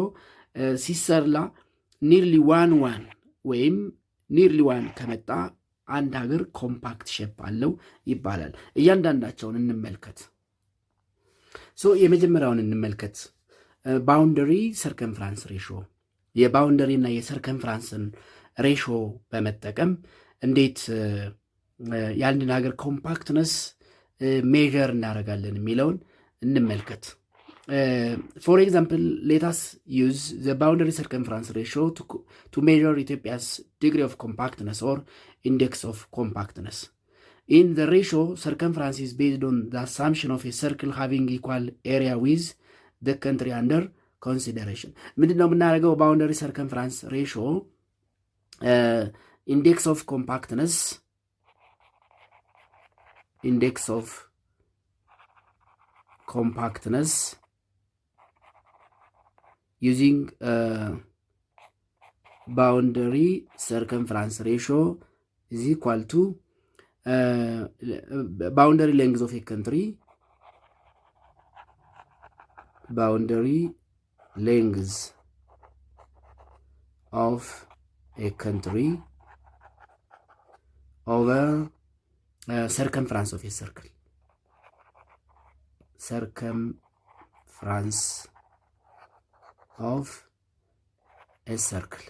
Speaker 1: ሲሰላ ኒርሊ ዋን ወይም ኒርሊ ዋን ከመጣ አንድ ሀገር ኮምፓክት ሼፕ አለው ይባላል። እያንዳንዳቸውን እንመልከት። የመጀመሪያውን እንመልከት። ባውንደሪ ሰርከምፍራንስ ሬሾ የባውንደሪ እና የሰርከምፍራንስን ሬሾ በመጠቀም እንዴት የአንድን ሀገር ኮምፓክትነስ ሜዥር እናደርጋለን የሚለውን እንመልከት። For example, let us use the boundary circumference ratio to measure Ethiopia's degree of compactness or index of compactness. In the ratio, circumference is based on the assumption of a circle having equal area with the country under consideration. ምንድነው የምናደርገው? boundary circumference ratio index of compactness using boundary circumference ratio is equal to boundary length of a country over circumference of a circle. Circumference of a circle.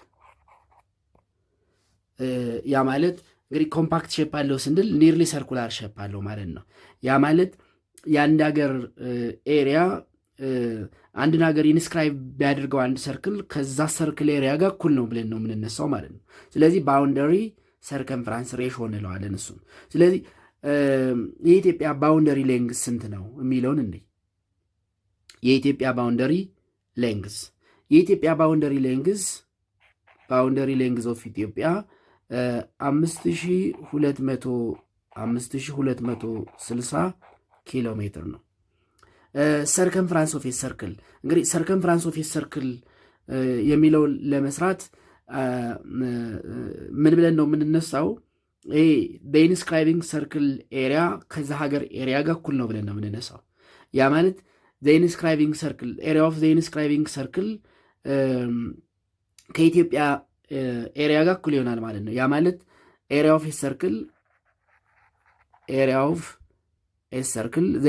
Speaker 1: ያ ማለት እንግዲህ ኮምፓክት ሼፕ አለው ስንል ኒርሊ ሰርኩላር ሼፕ አለው ማለት ነው። ያ ማለት የአንድ ሀገር ኤሪያ አንድን ሀገር ኢንስክራይብ ቢያደርገው አንድ ሰርክል ከዛ ሰርክል ኤሪያ ጋር እኩል ነው ብለን ነው የምንነሳው ማለት ነው። ስለዚህ ባውንደሪ ሰርከምፍራንስ ሬሾ እንለዋለን እሱ። ስለዚህ የኢትዮጵያ ባውንደሪ ሌንግዝ ስንት ነው የሚለውን እንይ። የኢትዮጵያ ባውንደሪ ሌንግዝ ኦፍ ኢትዮጵያ 5260 ኪሎ ሜትር ነው። ሰርከምፍራንስ ኦፍ ሰርክል እንግዲህ ሰርከምፍራንስ ኦፍ ሰርክል የሚለውን ለመስራት ምን ብለን ነው የምንነሳው? ይሄ በኢንስክራይቢንግ ሰርክል ኤሪያ ከዛ ሀገር ኤሪያ ጋር እኩል ነው ብለን ነው የምንነሳው። ያ ማለት ኢንስክራይቢንግ ሰርክል ኤሪያ ኦፍ ኢንስክራይቢንግ ሰርክል ከኢትዮጵያ ኤሪያ ጋር እኩል ይሆናል ማለት ነው። ያ ማለት ኤሪያ ኦፍ ሰርክል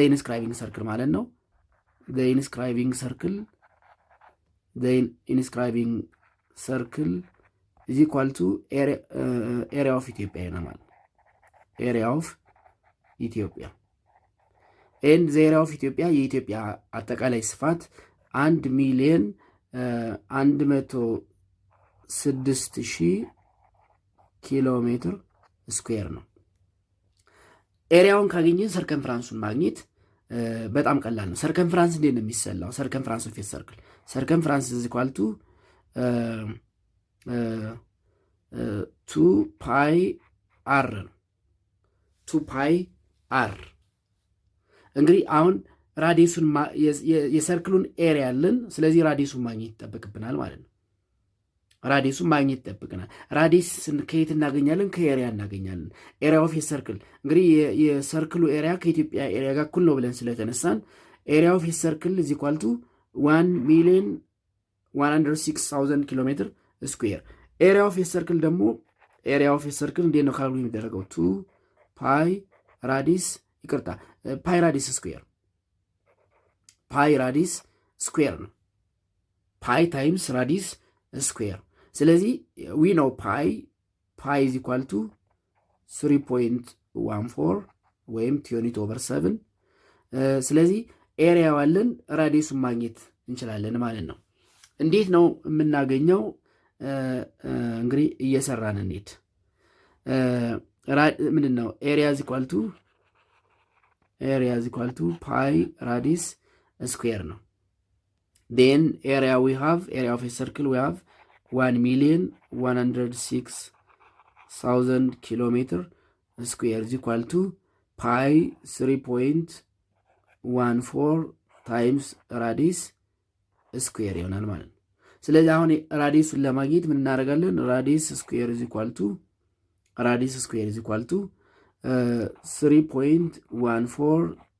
Speaker 1: ኢንስክራይቢንግ ሰርክል ማለት ነው። ኢንስክራይቢንግ ሰርክል ኢዝ ኢኳል ቱ ኤሪያ ኦፍ ኢትዮጵያ ይሆናል። ኤሪያ ኦፍ ኢትዮጵያ ኤንድ ዘ ኤሪያ ኦፍ ኢትዮጵያ የኢትዮጵያ አጠቃላይ ስፋት 1,106,000 ኪሎ ሜትር ስኩዌር ነው። ኤሪያውን ካገኘን ሰርከምፍራንሱን ማግኘት በጣም ቀላል ነው። ሰርከምፍራንስ እንዴት ነው የሚሰላው? ሰርከምፍራንስ ኦፍ ሰርክል ሰርከምፍራንስ ኢዝ ኢኳል ቱ 2 ፓይ አር ነው። 2 ፓይ አር እንግዲህ አሁን ራዲየሱን የሰርክሉን ኤሪያ አለን። ስለዚህ ራዲየሱን ማግኘት ይጠበቅብናል ማለት ነው። ራዲየሱን ማግኘት ይጠብቅናል። ራዲየስ ከየት እናገኛለን? ከኤሪያ እናገኛለን። ኤሪያ ኦፍ የሰርክል እንግዲህ የሰርክሉ ኤሪያ ከኢትዮጵያ ኤሪያ ጋር እኩል ነው ብለን ስለተነሳን ኤሪያ ኦፍ የሰርክል ኢዝ ኢኳል ቱ 1,106,000 ኪሎ ሜትር ስኩዌር። ኤሪያ ኦፍ የሰርክል ደግሞ ኤሪያ ኦፍ የሰርክል እንዴት ነው ካልኩሌት የሚደረገው? 2 ፓይ ራዲስ ይቅርታ ፓይ ራዲስ ስኩዌር ፓይ ራዲስ ስኩዌር ነው። ፓይ ታይምስ ራዲስ ስኩዌር። ስለዚህ ዊ ነው ፓይ ኢዝ ኢኳል ቱ 3.14 ወይም 20/7። ስለዚህ ኤሪያ ዋለን ራዲየሱን ማግኘት እንችላለን ማለት ነው። እንዴት ነው የምናገኘው? እንግዲህ እየሰራን እንሂድ። ምንድን ነው ኤሪያ ኢዝ ኢኳል ቱ ፓይ ራዲስ ስኩዌር ነው። ዴን ኤሪያ ዊ ሃቭ ኤሪያ ኦፍ ሰርክል ዊ ሃቭ 1,106,000 ኪሎ ሜትር ስኩዌር ኢዝ ኢኳል ቱ ፓይ 3.14 ታይምስ ራዲስ ስኩዌር ይሆናል ማለት ነው። ስለዚህ አሁን ራዲሱን ለማግኘት ምን እናደርጋለን? ራዲስ ስኩዌር ኢዝ ኢኳል ቱ 3.14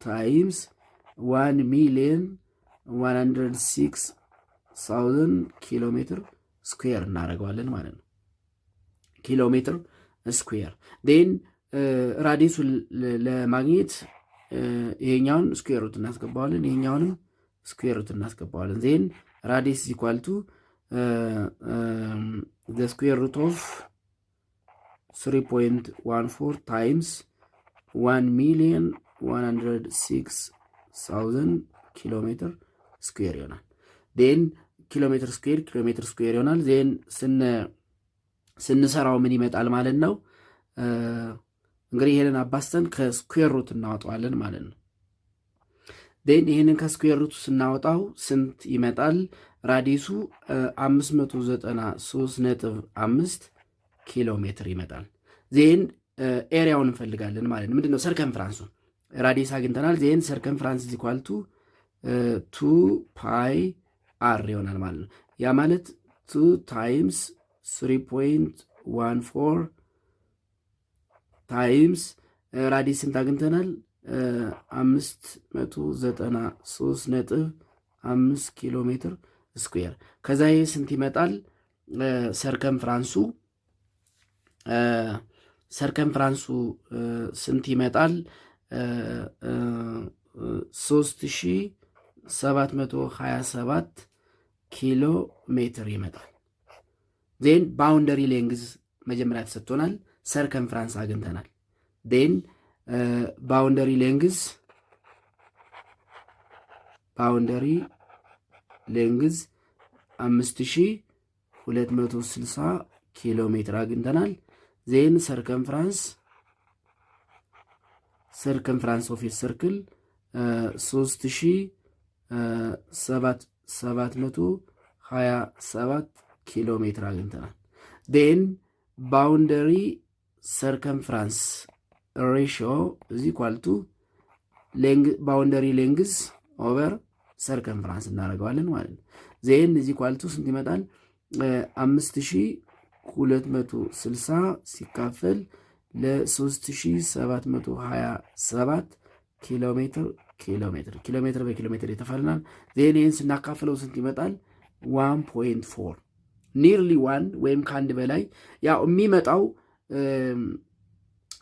Speaker 1: ታይምስ 1,106,000 ኪሎ ሜትር ስኩዌር እናደርገዋለን ማለት ነው። ኪሎ ሜትር ስኩዌር ዴን ራዲሱን ለማግኘት ይሄኛውን ስኩዌር ሩት እናስገባዋለን፣ ይሄኛውንም ስኩዌር ሩት እናስገባዋለን። ዜን ራዲስ ኢኳል ቱ ዘ ስኩዌር ሩት ኦፍ 3.14 ታይምስ 1,106,000 ኪሎ ሜትር ስኩዌር ይሆናል። ዜን ኪሎ ሜትር ስኩዌር ይሆናል። ዜን ስንሰራው ምን ይመጣል ማለት ነው? እንግዲህ ይሄንን አባስተን ከስኩዌር ሩት እናወጣዋለን ማለት ነው። ዴን ይሄንን ከስኩዌር ሩት ስናወጣው ስንት ይመጣል? ራዲሱ 593.5 ኪሎ ሜትር ይመጣል። ዜን ኤሪያውን እንፈልጋለን ማለት ነው። ምንድነው? ሰርከምፍራንሱ ራዲስ አግኝተናል። ዜን ሰርከምፍራንስ ኢዝ ኢኳል ቱ 2 ፓይ አር ይሆናል ማለት ነው። ያ ማለት 2 ታይምስ 3.14 ታይምስ ራዲስ ስንት አግኝተናል? 593.5 ኪሎ ሜትር ስኩዌር። ከዛ ይህ ስንት ይመጣል? ሰርከምፍራንሱ ስንት ይመጣል? 3727 ኪሎ ሜትር ይመጣል። ዜን ባውንደሪ ሌንግዝ መጀመሪያ ተሰጥቶናል፣ ሰርከምፍራንስ አግኝተናል። ዜን ባውንደሪ ሌንግዝ 5260 ኪሎ ሜትር አግኝተናል። ዜን ሰርከምፍራንስ ኦፍ ሰርክል 3727 ኪሎ ሜትር አግኝተናል። ዜን ባውንደሪ ሰርከምፍራንስ ሬሽዮ እዚ ኳልቱ ባውንደሪ ሌንግዝ ኦቨር ሰርከምፍራንስ እናደርገዋለን ማለት ነው። ዜን እዚ ኳልቱ ስንት ይመጣል? 5260 ሲካፈል ለ3727 ኪሎ ሜትር በኪሎ ሜትር የተፈልናል። ዜን ይህን ስናካፍለው ስንት ይመጣል? 1.4 ኒርሊ 1 ወይም ከአንድ በላይ ያው የሚመጣው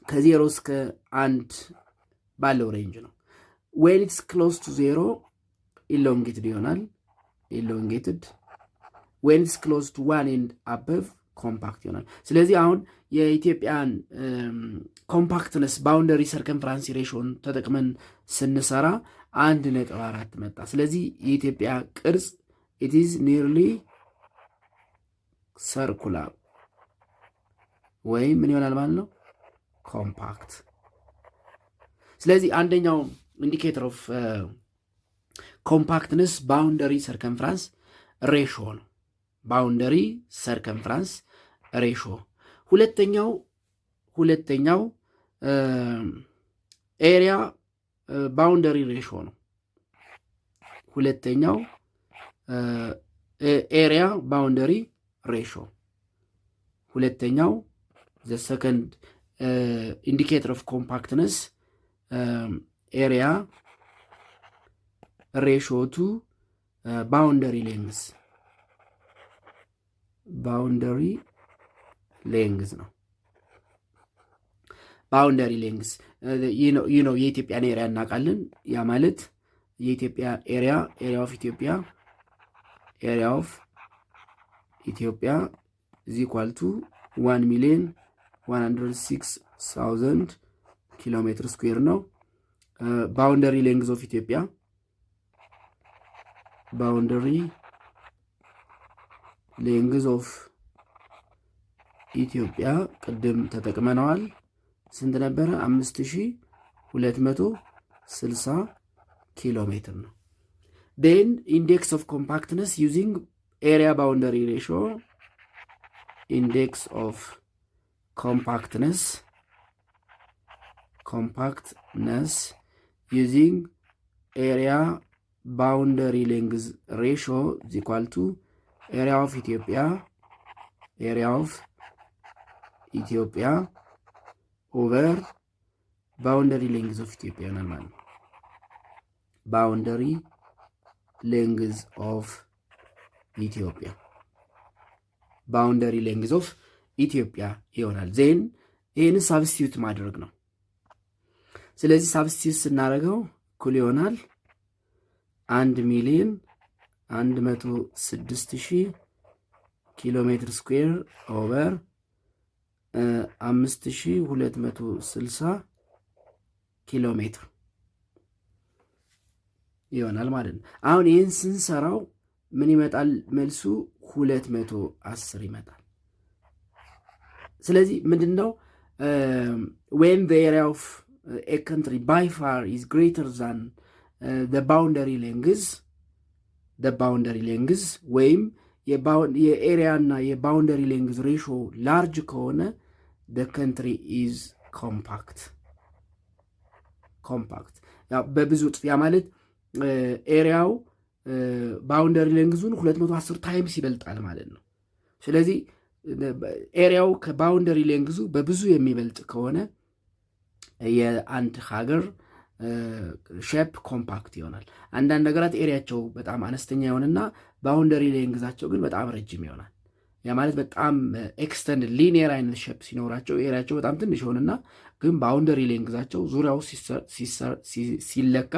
Speaker 1: ከ0 እስከ 1 ባለው ሬንጅ ነው። ዌን ኢትስ ክሎዝ ቱ 0 ኢሎንጌትድ ይሆናል። ዌን ኢትስ ክሎዝ ቱ 1 ኤንድ አበቭ ኮምፓክት ይሆናል። ስለዚህ አሁን የኢትዮጵያን ኮምፓክትነስ ባውንደሪ ሰርከምፍራንስ ሬሽዮን ተጠቅመን ስንሰራ 1.4 መጣ። ስለዚህ የኢትዮጵያ ቅርጽ ኢት ኢዝ ኒርሊ ሰርኩላር ወይም ምን ይሆናል ማለት ነው? ኮምፓክት። ስለዚህ አንደኛው ኢንዲኬተር ኦፍ ኮምፓክትነስ ባውንደሪ ሰርከምፍራንስ ሬሽዮ ነው። ባውንደሪ ሰርከምፍራንስ ሬሽዮ። ሁለተኛው ኤሪያ ባውንደሪ ሬሽዮ ነው። ሁለተኛው ኤሪያ ባውንደሪ ሬሾ ሁለተኛው the second indicator of compactness area ratio to boundary length ነው። ባውንደሪ ሌንግዝ የኢትዮጵያን ኤሪያ እናውቃለን። ያ ማለት የኢትዮጵያ ኤሪያ ኦፍ ኢትዮጵያ is equal to 1,106,000 ኪሎሜትር ስኩዌር ነው። ባውንደሪ ሌንግዝ ኦፍ ኢትዮጵያ ቅድም ተጠቅመነዋል። ስንት ነበረ? 5260 ኪሎ ሜትር ነው። then index of compactness using area boundary ratio index of compactness using area boundary length ratio is equal to area of Ethiopia over boundary length of Ethiopia normal boundary length of Ethiopia ይሆናል። ዜን ይህን ሳብስቲዩት ማድረግ ነው። ስለዚህ ሳብስቲዩት ስናደርገው እኩል ይሆናል 1,106,000 ኪሎ ሜትር ስኩዌር ኦቨር 5260 ኪሎ ሜትር ይሆናል ማለት ነው። አሁን ይህን ስንሰራው ምን ይመጣል? መልሱ 210 ይመጣል። ስለዚህ ምንድነው when the area of a country by far is greater than the boundary length ወይም የኤሪያ እና የባውንደሪ ሌንግዝ ሬሾ ላርጅ ከሆነ the country is compact ያው በብዙ እጥፍ ያ ማለት ኤሪያው ባውንደሪ ሌንግዙን 210 ታይምስ ይበልጣል ማለት ነው። ስለዚህ ኤሪያው ከባውንደሪ ሌንግዙ በብዙ የሚበልጥ ከሆነ የአንድ ሀገር ሼፕ ኮምፓክት ይሆናል። አንዳንድ ነገራት ኤሪያቸው በጣም አነስተኛ ይሆንና ባውንደሪ ሌንግዛቸው ግን በጣም ረጅም ይሆናል። ያ ማለት በጣም ኤክስተንድ ሊኒየር አይነት ሼፕ ሲኖራቸው ኤሪያቸው በጣም ትንሽ ይሆንና ግን ባውንደሪ ሌንግዛቸው ዙሪያው ሲለካ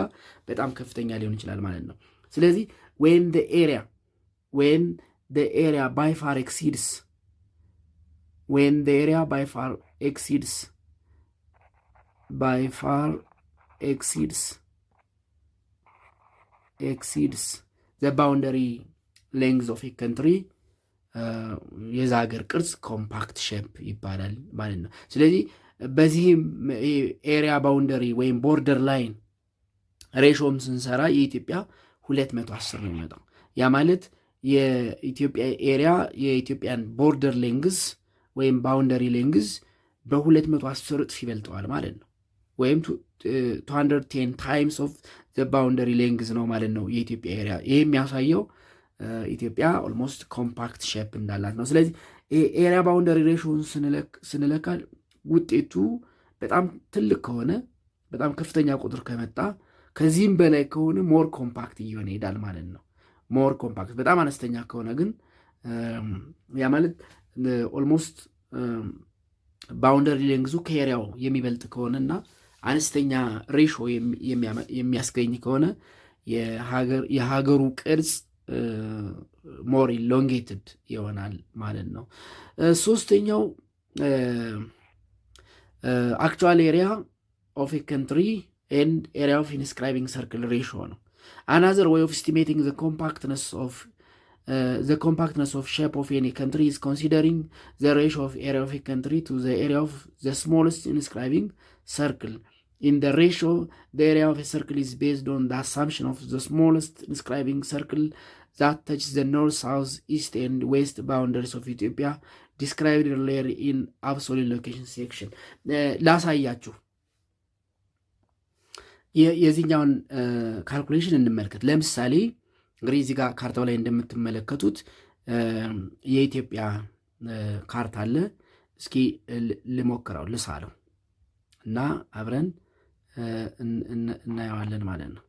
Speaker 1: በጣም ከፍተኛ ሊሆን ይችላል ማለት ነው። ስለዚህ when the area by far exceeds the boundary length of a country የዛ ሀገር ቅርጽ ኮምፓክት ሼፕ ይባላል ማለት ነው። ስለዚህ በዚህም ኤሪያ ባውንደሪ ወይም ቦርደር ላይን ሬሾም ስንሰራ የኢትዮጵያ 210 ነው የሚመጣው። ያ ማለት የኢትዮጵያ ኤሪያ የኢትዮጵያን ቦርደር ሌንግዝ ወይም ባውንደሪ ሌንግዝ በ210 እጥፍ ይበልጠዋል ማለት ነው። ወይም 210 ታይምስ ኦፍ ዘ ባውንደሪ ሌንግዝ ነው ማለት ነው የኢትዮጵያ ኤሪያ። ይሄ የሚያሳየው ኢትዮጵያ ኦልሞስት ኮምፓክት ሼፕ እንዳላት ነው። ስለዚህ ኤሪያ ባውንደሪ ሬሾን ስንለካ ውጤቱ በጣም ትልቅ ከሆነ በጣም ከፍተኛ ቁጥር ከመጣ ከዚህም በላይ ከሆነ ሞር ኮምፓክት እየሆነ ይሄዳል ማለት ነው። ሞር ኮምፓክት በጣም አነስተኛ ከሆነ ግን ያ ማለት ኦልሞስት ባውንደሪ ሌንግዙ ከኤሪያው የሚበልጥ ከሆነና አነስተኛ ሬሾ የሚያስገኝ ከሆነ የሀገሩ ቅርጽ ሞር ኢሎንጌትድ ይሆናል ማለት ነው። ሶስተኛው actual area of a country and area of inscribing circle ratio ነው። Another way of estimating the compactness of shape of any country is considering the ratio of area of a country to the area of the smallest inscribing circle. In the ratio, the area of a circle is based on the assumption of the smallest inscribing circle that touches the north, south, east, and west boundaries of Ethiopia, described earlier in absolute location section. ላሳያችሁ የዚህኛውን ካልኩሌሽን እንመልከት። ለምሳሌ እንግዲህ እዚህ ጋር ካርታው ላይ እንደምትመለከቱት የኢትዮጵያ ካርታ አለ። እስኪ ልሞክረው ልሳለው እና አብረን እናየዋለን ማለት ነው።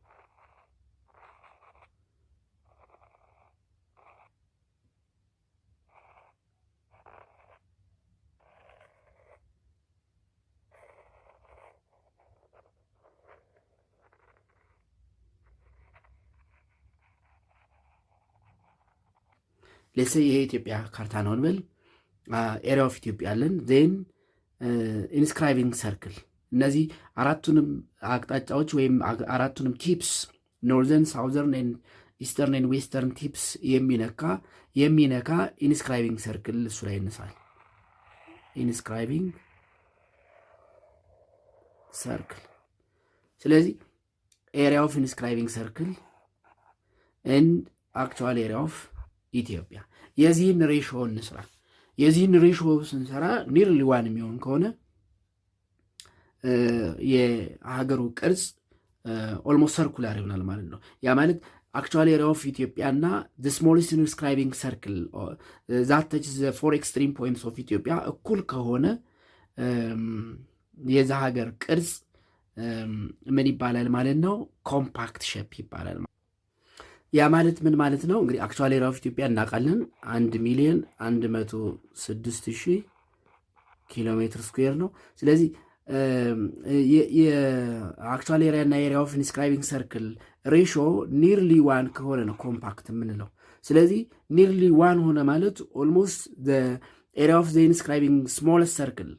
Speaker 1: ሌሴ ይሄ የኢትዮጵያ ካርታ ነው እንበል። ኤሪያ ኦፍ ኢትዮጵያ አለን። ዜን ኢንስክራይቢንግ ሰርክል፣ እነዚህ አራቱንም አቅጣጫዎች ወይም አራቱንም ቲፕስ ኖርዘርን፣ ሳውዘርን፣ ኢስተርን ዌስተርን ቲፕስ የሚነካ ኢንስክራይቢንግ ሰርክል እሱ ላይ ይነሳል። ኢንስክራይቢንግ ሰርክል። ስለዚህ ኤሪያ ኦፍ ኢንስክራይቢንግ ሰርክል ኤንድ አክቹዋል ኤሪያ ኦፍ ኢትዮጵያ። የዚህን ሬሾ እንስራ። የዚህን ሬሾ ስንሰራ ኒርሊ ዋን የሚሆን ከሆነ የሀገሩ ቅርጽ ኦልሞስት ሰርኩላር ይሆናል ማለት ነው። ያ ማለት አክቹዋል ኤሪያ ኦፍ ኢትዮጵያ እና ዘ ስሞለስት ኢንስክራይቢንግ ሰርክል ዛት ተችስ ዘ ፎር ኤክስትሪም ፖይንትስ ኦፍ ኢትዮጵያ እኩል ከሆነ የዛ ሀገር ቅርጽ ምን ይባላል ማለት ነው? ኮምፓክት ሼፕ ይባላል። ያ ማለት ምን ማለት ነው? እንግዲህ አክቹዋል ኤሪያ ኦፍ ኢትዮጵያ እናውቃለን 1,106,000 ኪሎ ሜትር ስኩዌር ነው። ስለዚህ የአክቹዋል ኤሪያ እና ኤሪያ ኦፍ ኢንስክራይቢንግ ሰርክል ሬሾ ኒርሊ ዋን ከሆነ ነው ኮምፓክት የምንለው። ስለዚህ ኒርሊ ዋን ሆነ ማለት ኦልሞስት ኤሪያ ኦፍ ኢንስክራይቢንግ ስሞለስት ሰርክል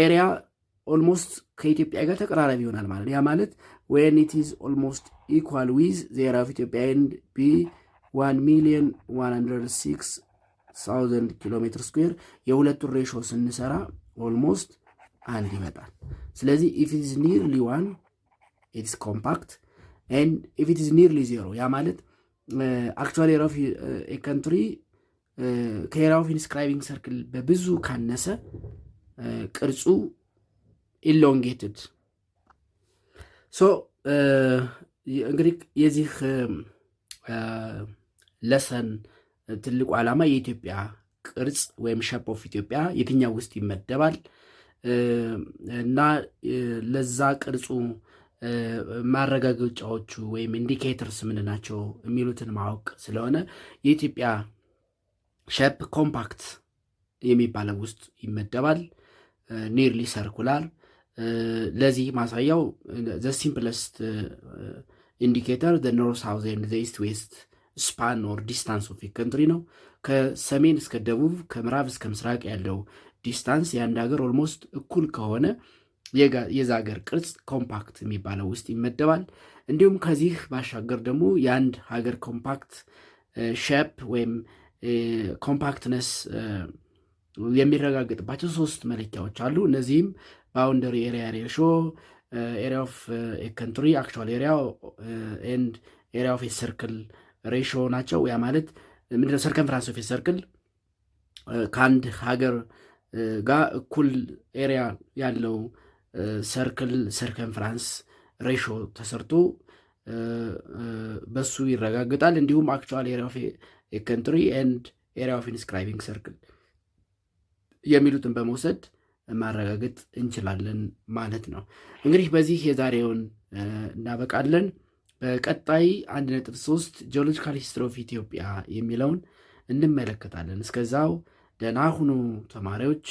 Speaker 1: ኤሪያ ኦልሞስት ከኢትዮጵያ ጋር ተቀራራቢ ይሆናል ማለት ነው። ያ ማለት ዌን ኢት ኢዝ ኦልሞስት ኢኳል ዊዝ ዘ ኤሪያ ኦፍ ኢትዮጵያ ኤንድ ቢ 1,106,000 ኪሎ ሜትር ስኩዌር የሁለቱን ሬሾ ስንሰራ ኦልሞስት አንድ ይመጣል። ስለዚህ ኢፍ ኢት ኢዝ ኒርሊ ዋን ኢት ኢዝ ኮምፓክት ኤንድ ኢፍ ኢት ኢዝ ኒርሊ ዜሮ ያ ማለት አክቹዋል ኤሪያ ኦፍ ኤ ካንትሪ ከኤሪያ ኦፍ ኢንስክራይቢንግ ሰርክል በብዙ ካነሰ ቅርጹ ኢሎንጌትድ። ሶ እንግዲህ የዚህ ለሰን ትልቁ ዓላማ የኢትዮጵያ ቅርጽ ወይም ሼፕ ኦፍ ኢትዮጵያ የትኛው ውስጥ ይመደባል እና ለዛ ቅርጹ ማረጋገጫዎቹ ወይም ኢንዲኬተርስ ምን ናቸው የሚሉትን ማወቅ ስለሆነ የኢትዮጵያ ሼፕ ኮምፓክት የሚባለው ውስጥ ይመደባል። ኒርሊ ሰርኩላር። ለዚህ ማሳያው ዘ ሲምፕለስት ኢንዲኬተር ዘ ኖርዝ ሳውዝ ኤንድ ዘ ኢስት ዌስት ስፓን ኦር ዲስታንስ ኦፍ ካንትሪ ነው። ከሰሜን እስከ ደቡብ ከምዕራብ እስከ ምስራቅ ያለው ዲስታንስ የአንድ ሀገር ኦልሞስት እኩል ከሆነ የዛ ሀገር ቅርጽ ኮምፓክት የሚባለው ውስጥ ይመደባል። እንዲሁም ከዚህ ባሻገር ደግሞ የአንድ ሀገር ኮምፓክት ሼፕ ወይም ኮምፓክትነስ የሚረጋገጥባቸው 3 መለኪያዎች አሉ። እነዚህም ባውንደሪ ኤሪያ ሬሾ፣ ኤሪያ ኦፍ ካንትሪ አክቹዋል ኤሪያ ኤንድ ኤሪያ ኦፍ ሰርክል ሬሾ ናቸው። ያ ማለት ምንድነው? ሰርከምፍራንስ ኦፍ ሰርክል ከአንድ ሀገር ጋር እኩል ኤሪያ ያለው ሰርክል ሰርከምፍራንስ ሬሾ ተሰርቶ በሱ ይረጋግጣል። እንዲሁም አክቹዋል ኤሪያ ኦፍ ካንትሪ ኤንድ ኤሪያ ኦፍ ኢንስክራይቢንግ ሰርክል የሚሉትን በመውሰድ ማረጋገጥ እንችላለን ማለት ነው። እንግዲህ በዚህ የዛሬውን እናበቃለን። በቀጣይ 1.3 ጂኦሎጂካል ሂስትሪ ኦፍ ኢትዮጵያ የሚለውን እንመለከታለን። እስከዛው ደህና ሁኑ ተማሪዎች።